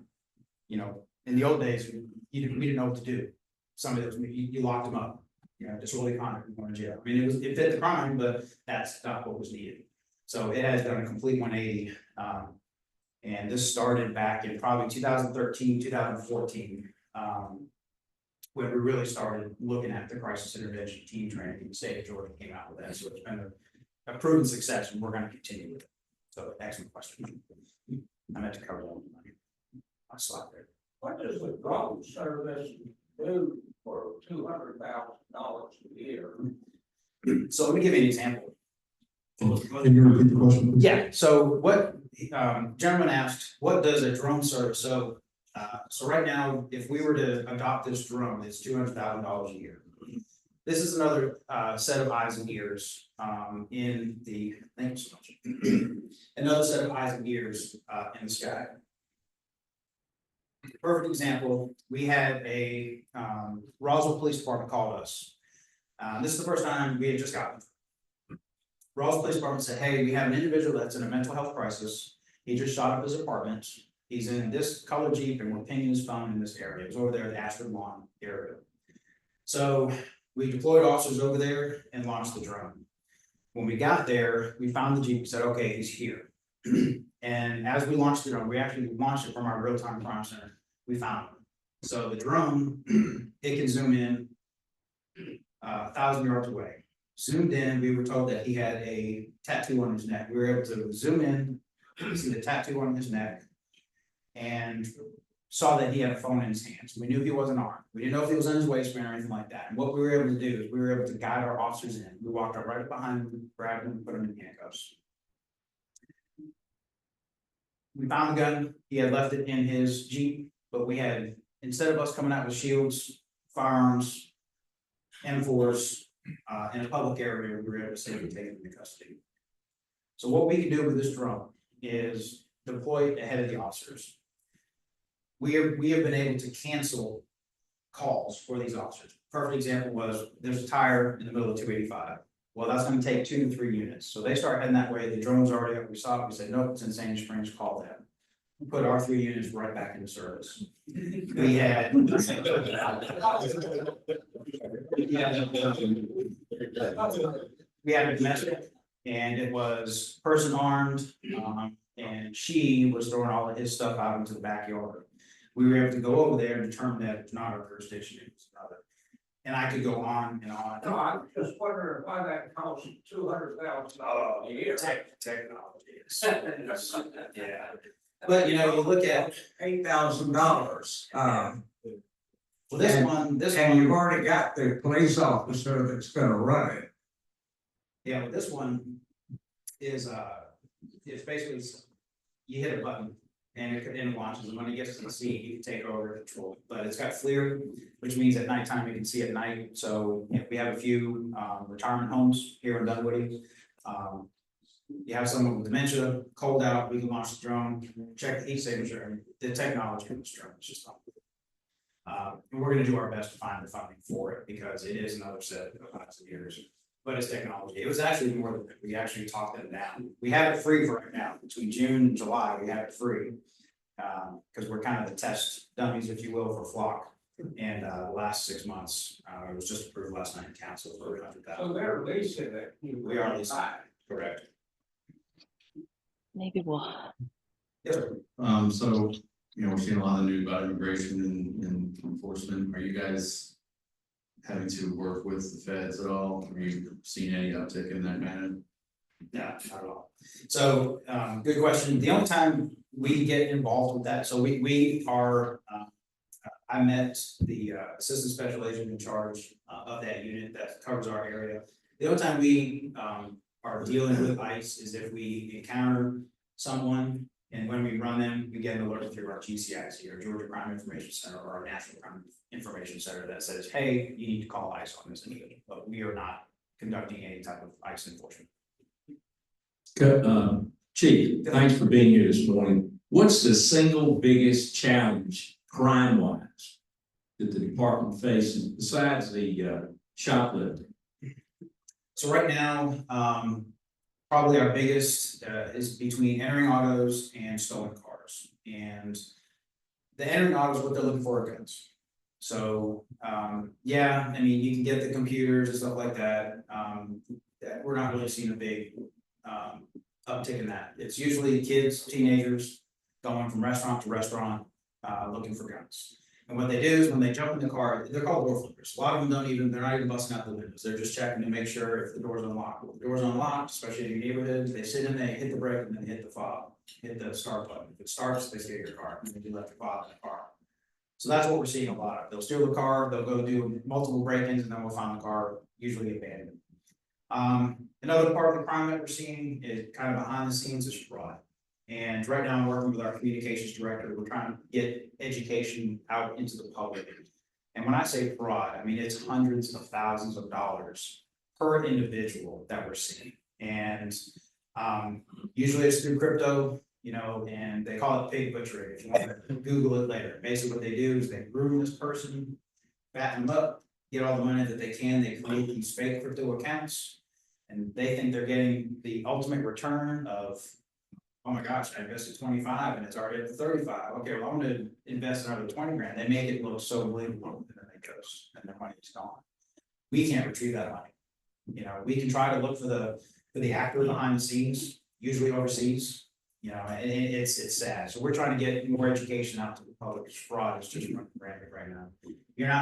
you know, in the old days, we didn't know what to do. Somebody that you locked them up, you know, disorderly conduct, going to jail. I mean, it fit the crime, but that's not what was needed. So it has done a complete 180. And this started back in probably 2013, 2014. When we really started looking at the crisis intervention team training, and the state of Georgia came out with that. So it's been a proven success, and we're going to continue with it. So excellent question. I meant to cover that one. I slide there. What does the drone service do for $200,000 a year? So let me give you an example. Can you repeat the question, please? Yeah, so what, gentleman asked, what does a drone service, so right now, if we were to adopt this drone, it's $200,000 a year. This is another, set of eyes and ears, in the, thank you so much. Another set of eyes and ears, in the sky. Perfect example, we had a, Roswell Police Department called us. This is the first time we had just gotten. Roswell Police Department said, hey, we have an individual that's in a mental health crisis. He just shot up his apartment. He's in this color Jeep and we're pinging his phone in this area. It was over there at the Ashford Lawn area. So we deployed officers over there and launched the drone. When we got there, we found the Jeep and said, okay, he's here. And as we launched the drone, we actually launched it from our real-time crime center. We found him. So the drone, it can zoom in 1,000 yards away. Zoomed in, we were told that he had a tattoo on his neck. We were able to zoom in, see the tattoo on his neck, and saw that he had a phone in his hands. We knew he wasn't armed. We didn't know if he was in his waistband or anything like that. And what we were able to do is we were able to guide our officers in. We walked up right up behind him, grabbed him, put him in handcuffs. We found the gun. He had left it in his Jeep, but we had, instead of us coming out with shields, firearms, M4s, in a public area, we were able to safely take him into custody. So what we can do with this drone is deploy it ahead of the officers. We have been able to cancel calls for these officers. Perfect example was there's a tire in the middle of 285. Well, that's going to take 2 to 3 units. So they start heading that way. The drone's already up. We saw it. We said, nope, it's in Sandy Springs. Call them. We put our 3 units right back into service. We had a domestic, and it was person armed, and she was throwing all of his stuff out into the backyard. We were able to go over there and determine that it's not our jurisdiction, it was another. And I could go on and on. No, I'm just wondering why that costs $200,000 a year. Technology. Yeah. But you know, you look at $8,000. well, this one, And you've already got the police officer that's gonna run it. yeah, well, this one is it's basically you hit a button and it launches, and when it gets to the scene, you can take over control. But it's got FLIR, which means at nighttime you can see at night. So if we have a few retirement homes here in Dunwoody. You have someone with dementia, cold out, we can launch the drone, check the heat signature, and the technology of this drone is just and we're gonna do our best to find the funding for it, because it is another set of eyes and ears. But it's technology. It was actually more than that. We actually talked it down. We have it free for right now. Between June and July, we have it free. Because we're kind of the test dummies, if you will, for Flock. And the last 6 months, it was just approved last night in council for 100,000. So they're leasing it. We are leasing. Correct. Maybe we'll. Yes, sir. So, you know, we're seeing a lot of the news about immigration and enforcement. Are you guys having to work with the feds at all? Have you seen any uptick in that manner? No, not at all. So, good question. The only time we get involved with that, so we are, I met the assistant special agent in charge of that unit that covers our area. The only time we are dealing with ICE is if we encounter someone, and when we run them, we get an alert through our GCIC, or Georgia Crime Information Center, or our National Crime Information Center that says, hey, you need to call ICE on this individual. But we are not conducting any type of ICE enforcement. Okay, Chief, thanks for being here this morning. What's the single biggest challenge crime-wise that the department faces besides the shoplifting? So right now, probably our biggest is between entering autos and stolen cars. And the entering autos, what they're looking for are guns. So yeah, I mean, you can get the computers and stuff like that. We're not really seeing a big uptick in that. It's usually kids, teenagers, going from restaurant to restaurant, looking for guns. And what they do is when they jump in the car, they're called door flippers. A lot of them they're not even busting out the windows. They're just checking to make sure if the door's unlocked. If the door's unlocked, especially in your neighborhood, they sit in there, hit the brake, and then hit the start button. If it starts, they steal your car, and then you left your fob in the car. So that's what we're seeing a lot of. They'll steal the car, they'll go do multiple break-ins, and then we'll find the car usually abandoned. Another part of the crime that we're seeing is kind of behind the scenes is fraud. And right now I'm working with our communications director. We're trying to get education out into the public. And when I say fraud, I mean, it's hundreds of thousands of dollars per individual that we're seeing. And usually it's through crypto, and they call it pig butchery. If you want to Google it later, basically what they do is they groom this person, fatten them up, get all the money that they can. They create these fake crypto accounts, and they think they're getting the ultimate return of, oh my gosh, I invested 25 and it's already up to 35. Okay, well, I'm gonna invest another 20 grand. They make it look so believable, and then they goes and their money is gone. We can't retrieve that money. We can try to look for the actor behind the scenes, usually overseas. And it's sad. So we're trying to get more education out to the public. Fraud is just running rampant right now.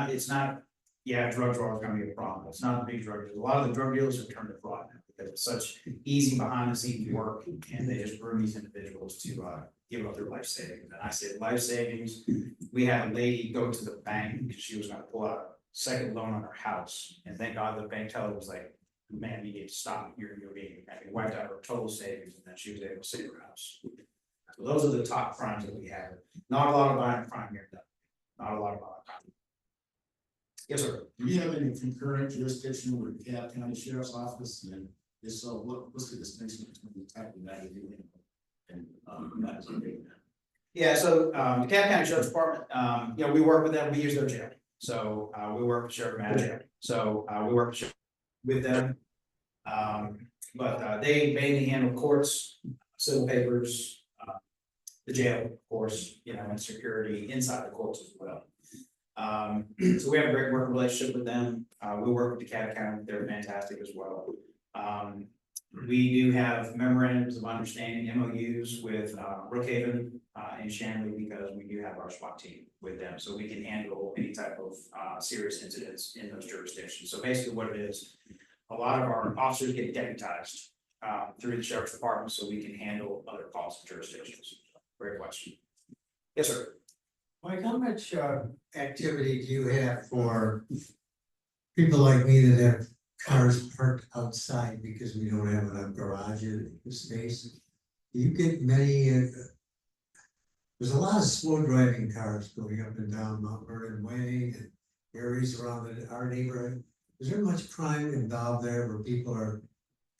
It's not, drug draw is gonna be a problem. It's not the big drug dealers. A lot of the drug dealers have turned to fraud now because it's such easy behind the scenes work, and they just groom these individuals to give up their life savings. And I said life savings. We had a lady go to the bank because she was gonna pull out a second loan on her house, and thank God the bank teller was like, man, you need to stop, you're being, wiped out her total savings, and then she was able to save her house. So those are the top crimes that we have. Not a lot of violent crime here, though. Not a lot of violent crime. Yes, sir. Do we have any concurrent jurisdiction with the DeKalb County Sheriff's Office? And if so, what's the distinction between the type of that and that is okay? Yeah, so the DeKalb County Sheriff's Department, we work with them, we use their jail. So we work with Sheriff Matt Jail. So we work with them. But they mainly handle courts, civil papers, the jail, of course, and security inside the courts as well. So we have a great working relationship with them. We work with DeKalb County, they're fantastic as well. We do have memorandums of understanding, MOUs with Brookhaven and Shanley, because we do have our SWAT team with them, so we can handle any type of serious incidents in those jurisdictions. So basically what it is, a lot of our officers get deputized through the Sheriff's Department so we can handle other calls and jurisdictions. Great question. Yes, sir. Mike, how much activity do you have for people like me that have cars parked outside because we don't have enough garage space? Do you get many, there's a lot of slow driving cars going up and down Mount Vernon Way and areas around our neighborhood. Is there much crime involved there where people are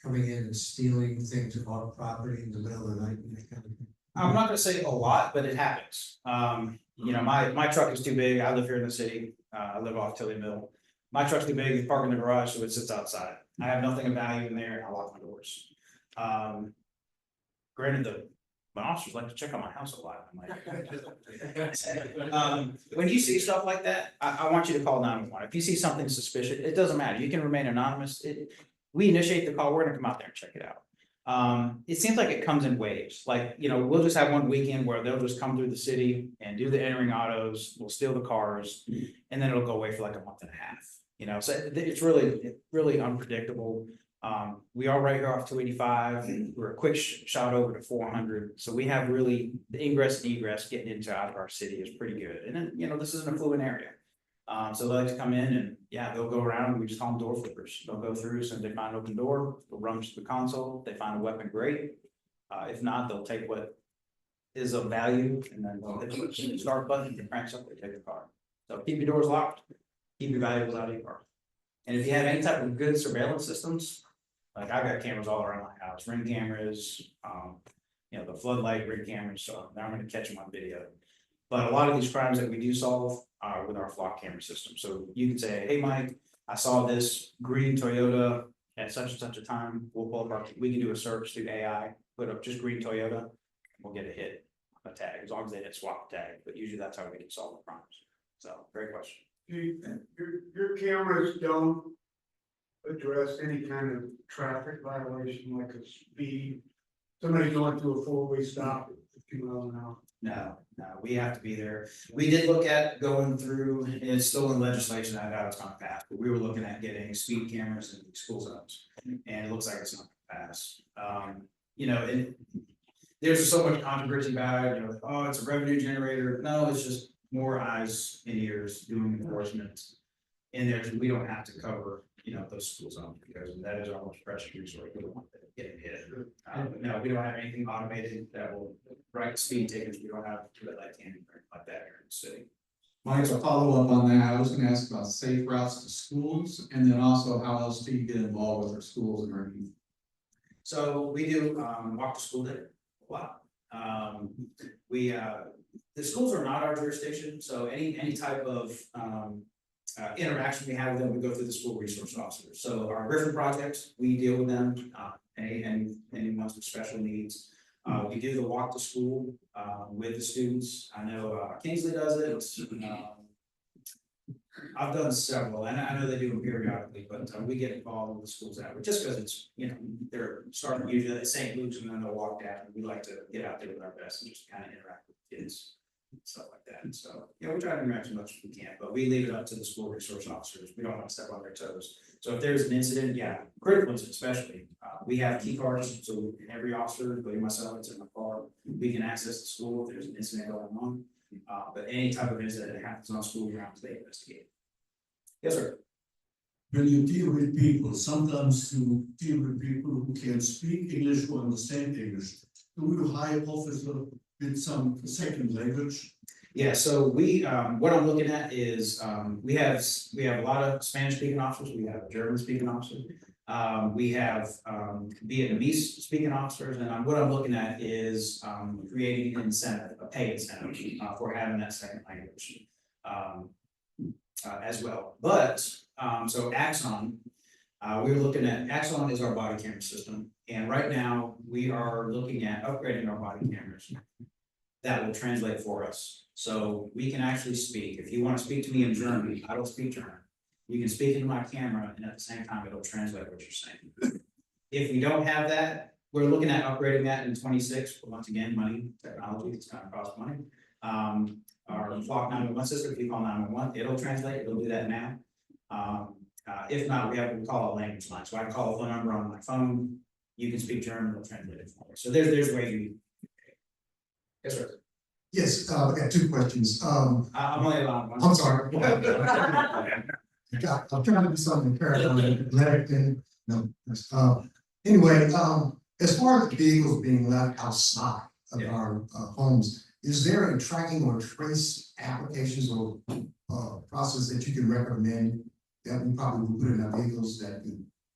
coming in and stealing things off property in the middle of the night and that kind of thing? I'm not gonna say a lot, but it happens. My truck is too big. I live here in the city. I live off Tilly Mill. My truck's too big, it's parked in the garage, so it sits outside. I have nothing of value in there, I lock my doors. Granted, my officers like to check on my house a lot. I'm like, when you see stuff like that, I want you to call 911. If you see something suspicious, it doesn't matter, you can remain anonymous. We initiate the call, we're gonna come out there and check it out. It seems like it comes in waves, like, we'll just have one weekend where they'll just come through the city and do the entering autos, we'll steal the cars, and then it'll go away for like a month and a half. So it's really unpredictable. We are right here off 285. We're a quick shot over to 400. So we have really the ingress and egress getting into out of our city is pretty good. And then, this is an affluent area. So they like to come in and they'll go around. We just call them door flippers. They'll go through, so they find an open door, they'll rummage the console, they find a weapon, great. If not, they'll take what is of value and then they'll hit the start button, it cranks up, they take the car. So keep your doors locked, keep your valuables out of your car. And if you have any type of good surveillance systems, like I've got cameras all around my house, ring cameras, the floodlight ring cameras, so now I'm gonna catch them on video. But a lot of these crimes that we do solve are with our flock camera system. So you can say, hey, Mike, I saw this green Toyota at such and such a time. We'll pull up, we can do a search through AI, put up just green Toyota, and we'll get a hit, a tag, as long as they hit swap tag. But usually that's how we can solve the crimes. So, great question. Your cameras don't address any kind of traffic violation, like a speed, somebody going through a four-way stop at 50 miles an hour. No, we have to be there. We did look at going through, and it's still in legislation, I doubt it's gonna pass, but we were looking at getting speed cameras in school zones. And it looks like it's not gonna pass. You know, and there's so much controversy about it, you know, oh, it's a revenue generator. No, it's just more eyes and ears doing enforcement. In there, we don't have to cover, you know, those school zones because that is our most precious resource. We don't want them getting hit. No, we don't have anything automated that will write speed tickets. We don't have red light candy or anything like that here in the city. Mike, to follow up on that, I was gonna ask about safe routes to schools, and then also how else do you get involved with our schools and our youth? So we do walk to school day. Wow. The schools are not our jurisdiction, so any type of interaction we have with them, we go through the school resource officers. So our Griffin projects, we deal with them, any ones with special needs. We do the walk to school with the students. I know Kingsley does it. I've done several, and I know they do them periodically, but we get involved with the schools out, just because it's, you know, they're starting usually at St. Luke's and then they'll walk down, and we like to get out there with our best and just kind of interact with kids. Stuff like that, and so, you know, we try to interact as much as we can, but we leave it up to the school resource officers, we don't want to step on their toes. So if there's an incident, yeah, critical incident especially, we have key cards, so every officer, including myself, it's in my car, we can access the school if there's an incident going on. But any type of incident that happens on school grounds, they investigate. Yes, sir. When you deal with people, sometimes you deal with people who can speak English or understand English. Do you hire officers with some second language? Yeah, so we, what I'm looking at is, we have a lot of Spanish speaking officers, we have German speaking officers. We have Vietnamese speaking officers, and what I'm looking at is creating an incentive, a pay incentive for having that second language as well. But so Axon, we were looking at Axon is our body camera system, and right now we are looking at upgrading our body cameras that will translate for us. So we can actually speak. If you want to speak to me in German, I don't speak German. You can speak into my camera and at the same time, it'll translate what you're saying. If we don't have that, we're looking at upgrading that in 26, but once again, money, technology, it's gonna cost money. Our Flock 911 system, if you call 911, it'll translate, it'll do that now. If not, we have what we call a language line. So I call a phone number on my phone, you can speak German, it'll translate it for me. So there's ways you. Yes, sir. Yes, I got two questions. I'm only allowed one. I'm sorry. I'm trying to do something parallel, let it, no. Anyway, as far as the vehicles being left outside of our homes, is there a tracking or trace applications or process that you can recommend that we probably will put in our vehicles that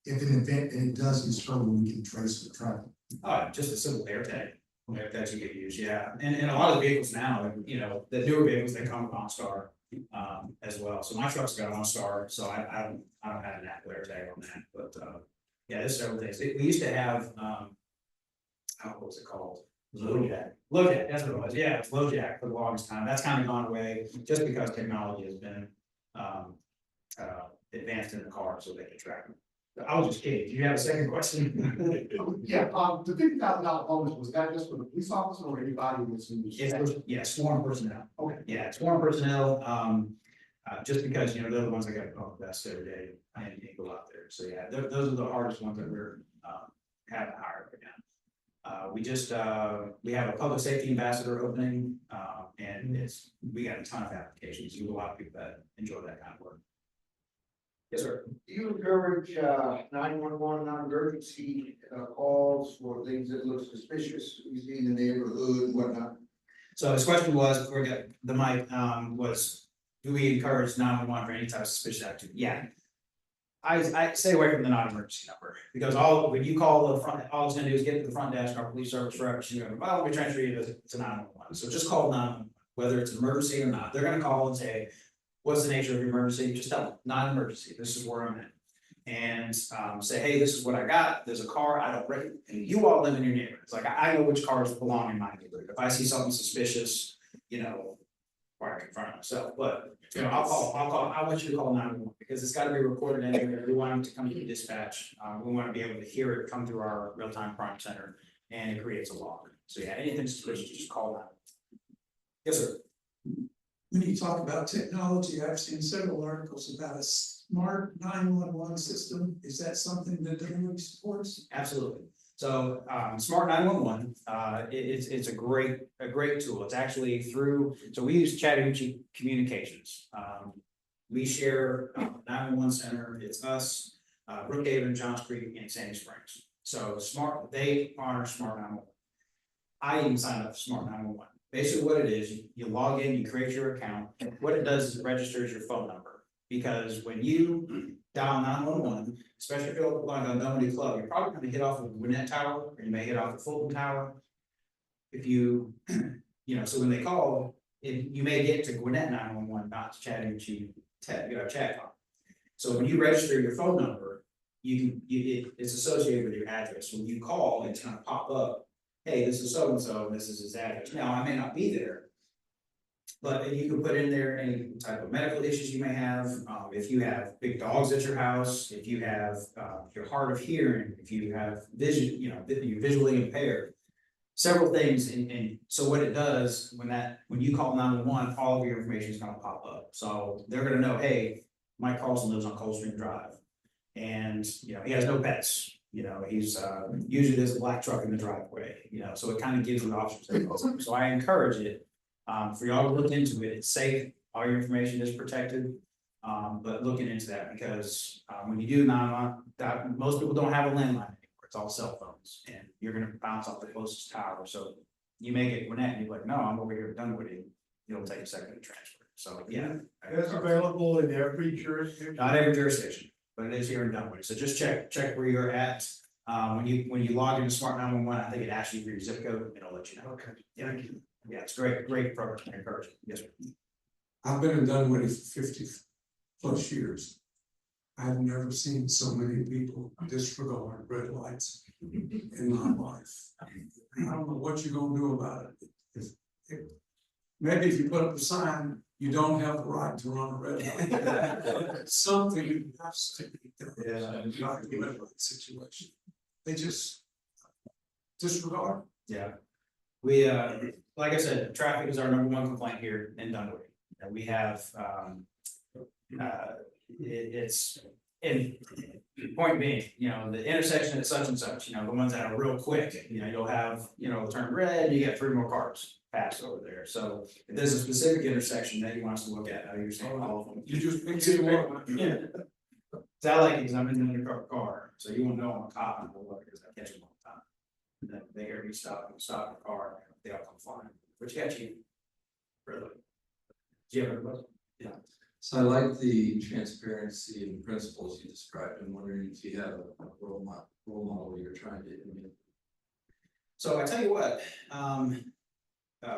if an event and it does get stolen, we can trace the traffic? Just a simple air tag. That you get used, yeah, and a lot of the vehicles now, you know, the newer vehicles, they come with OnStar as well. So my truck's got OnStar, so I don't have an Apple AirTag on that, but yeah, there's several things. We used to have what was it called? LoJack, that's what it was. Yeah, it's LoJack for the longest time. That's kind of gone away just because technology has been advanced in the car, so they can track them. I was just kidding. Do you have a second question? Yeah, the $50,000 bonus, was that just for the police officer or anybody that's in the? Yeah, sworn personnel. Okay. Yeah, sworn personnel, just because, you know, they're the ones that got to call the best every day and go out there. So yeah, those are the hardest ones that we're having hired right now. We have a public safety ambassador opening, and we got a ton of applications. You have a lot of people that enjoy that kind of work. Yes, sir. Do you encourage 911 non-emergency calls for things that look suspicious, you see in the neighborhood and whatnot? So his question was, before we got the mic, was, do we encourage 911 for any type of suspicious activity? Yeah. I stay away from the non-emergency number, because when you call the front, all it's gonna do is get to the front desk, our police service rep, she's gonna go, well, let me transfer you to 911. So just call 911, whether it's an emergency or not. They're gonna call and say, what's the nature of your emergency? Just tell them, non-emergency, this is where I'm at. And say, hey, this is what I got, there's a car, I don't recognize, and you all live in your neighborhood. It's like, I know which cars belong in my neighborhood. If I see something suspicious, you know, or I confront myself, but, you know, I want you to call 911, because it's gotta be recorded anyway. We want them to come to the dispatch. We wanna be able to hear it come through our real-time crime center, and it creates a log. So yeah, anything suspicious, just call 911. Yes, sir. When you talk about technology, I've seen several articles about a smart 911 system. Is that something that Dunwoody supports? Absolutely. So, Smart 911, it's a great tool. It's actually through, so we use Chattahoochee Communications. We share 911 center, it's us, Brookhaven, Johns Creek, and Sandy Springs. So they honor Smart 911. I even signed up for Smart 911. Basically what it is, you log in, you create your account, and what it does is it registers your phone number. Because when you dial 911, especially if you're like on Dunwoody Club, you're probably gonna hit off the Gwinnett Tower, or you may hit off the Fulton Tower. If you, so when they call, you may get to Gwinnett 911, not to Chattahoochee, Chattahoochee. So when you register your phone number, it's associated with your address. When you call, it's gonna pop up, hey, this is so-and-so, and this is his address. Now, I may not be there, but you can put in there any type of medical issues you may have, if you have big dogs at your house, if you have, you're hard of hearing, if you have vision, you're visually impaired. Several things, and so what it does, when you call 911, all of your information is gonna pop up. So they're gonna know, hey, Mike Carlson lives on Coldstream Drive. And, he has no pets, he's, usually there's a black truck in the driveway, so it kind of gives you options. So I encourage it, for y'all to look into it. It's safe, all your information is protected. But looking into that, because, when you do 911, most people don't have a landline anymore, it's all cell phones, and you're gonna bounce off the closest tower, so you may get Gwinnett, and you're like, no, I'm over here at Dunwoody, it'll take a second to transfer, so, yeah. That's available in every jurisdiction. Not every jurisdiction, but it is here in Dunwoody, so just check where you're at. When you log into Smart 911, I think it asks you for your zip code, and it'll let you know. Okay, Yeah, thank you. yeah, it's great program, I encourage it. Yes, sir. I've been in Dunwoody for 50+ years. I've never seen so many people disregard red lights in my life. I don't know what you're gonna do about it. Maybe if you put up a sign, you don't have the right to run a red light. Something has to be done. Yeah. Not the red light situation. They just disregard. Yeah. We, like I said, traffic is our #1 complaint here in Dunwoody. And we have, and point being, the intersection at such and such, the ones that are real quick, you'll have, turn red, you get 3 more cars pass over there. So if there's a specific intersection that you want us to look at, you're saying all of them. You just Yeah. So I like it because I'm in the car, so you won't know I'm a cop, and because I catch them all the time. And then they hear me stop the car, they all come flying, which got you. Really. Do you have a question? Yeah. So I like the transparency and principles you described. I'm wondering if you have a role model you're trying to emulate. So I tell you what,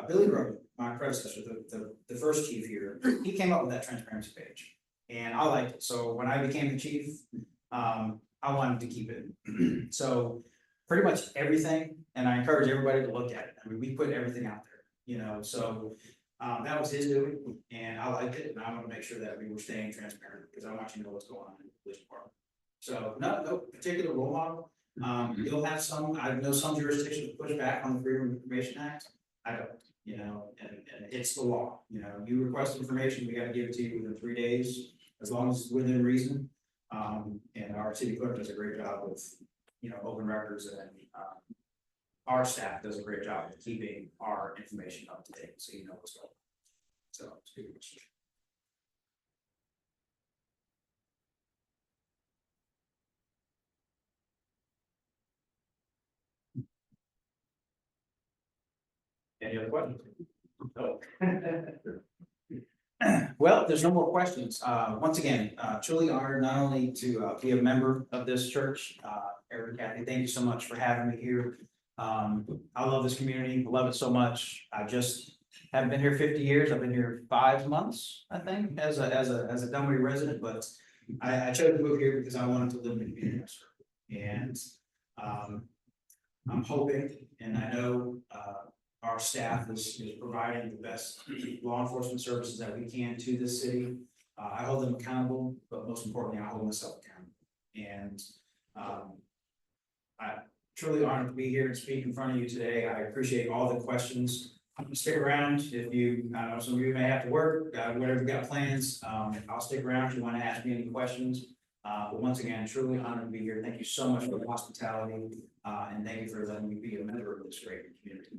Billy Rowe, my predecessor, the first chief here, he came up with that transparency page, and I liked it. So when I became the chief, I wanted to keep it. So pretty much everything, and I encourage everybody to look at it. I mean, we put everything out there, so. That was his doing, and I liked it, and I want to make sure that we were staying transparent, because I want you to know what's going on in the police department. So, no particular role model. You'll have some, I know some jurisdictions push back on the Freedom of Information Act. I don't, and it's the law. You request information, we gotta give it to you within 3 days, as long as it's within reason. And our city clerk does a great job with, open records, and our staff does a great job of keeping our information up to date, so you know what's going on. So it's a good question. Any other questions? No. Well, if there's no more questions. Once again, truly honored not only to be a member of this church. Eric, Kathy, thank you so much for having me here. I love this community, I love it so much. I just haven't been here 50 years. I've been here 5 months, I think, as a Dunwoody resident, but I chose to move here because I wanted to live in the community. And I'm hoping, and I know our staff is providing the best law enforcement services that we can to this city. I hold them accountable, but most importantly, I hold myself accountable. And I truly honored to be here and speak in front of you today. I appreciate all the questions. I'm gonna stick around if you, I know some of you may have to work, whatever you've got plans, I'll stick around if you wanna ask me any questions. But once again, truly honored to be here. Thank you so much for the hospitality, and thank you for letting me be a member of this great community.